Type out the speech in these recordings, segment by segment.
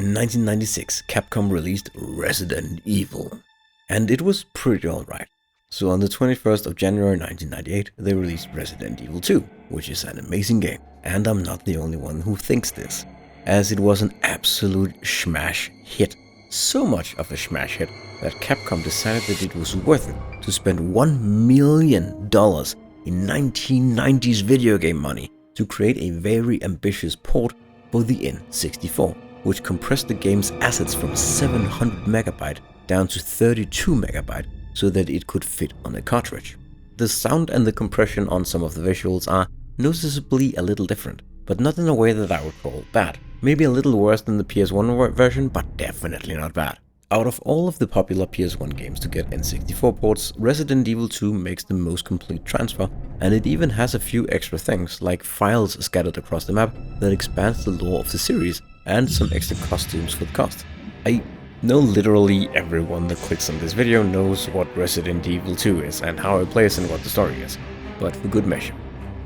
In 1996, Capcom released Resident Evil, and it was pretty alright. So on the 21st of January 1998, they released Resident Evil 2, which is an amazing game, and I'm not the only one who thinks this, as it was an absolute smash hit. So much of a smash hit that Capcom decided that it was worth it to spend $1 million in 1990s video game money to create a very ambitious port for the N64, which compressed the game's assets from 700 MB down to 32 MB so that it could fit on a cartridge. The sound and the compression on some of the visuals are noticeably a little different, but not in a way that I would call bad. Maybe a little worse than the PS1 version, but definitely not bad. Out of all of the popular PS1 games to get N64 ports, Resident Evil 2 makes the most complete transfer, and it even has a few extra things, like files scattered across the map that expands the lore of the series, and some extra costumes for the cast. I know literally everyone that clicks on this video knows what Resident Evil 2 is and how it plays and what the story is, but for good measure.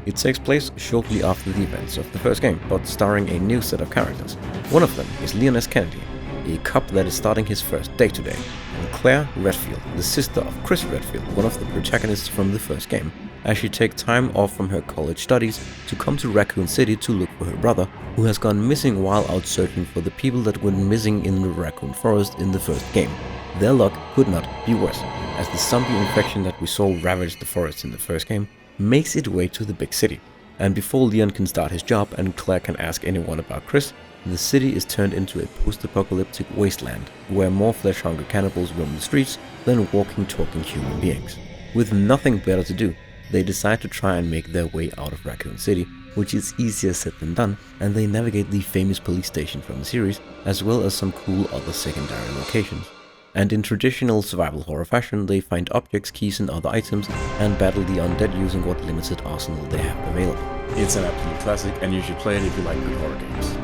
It takes place shortly after the events of the first game, but starring a new set of characters. One of them is Leon S. Kennedy, a cop that is starting his first day today, and Claire Redfield, the sister of Chris Redfield, one of the protagonists from the first game, as she takes time off from her college studies to come to Raccoon City to look for her brother, who has gone missing while out searching for the people that went missing in the Raccoon Forest in the first game. Their luck could not be worse, as the zombie infection that we saw ravage the forest in the first game makes its way to the big city. And before Leon can start his job and Claire can ask anyone about Chris, the city is turned into a post-apocalyptic wasteland, where more flesh-hungry cannibals roam the streets than walking, talking human beings. With nothing better to do, they decide to try and make their way out of Raccoon City, which is easier said than done, and they navigate the famous police station from the series, as well as some cool other secondary locations. And in traditional survival horror fashion, they find objects, keys and other items, and battle the undead using what limited arsenal they have available. It's an absolute classic, and you should play it if you like good horror games.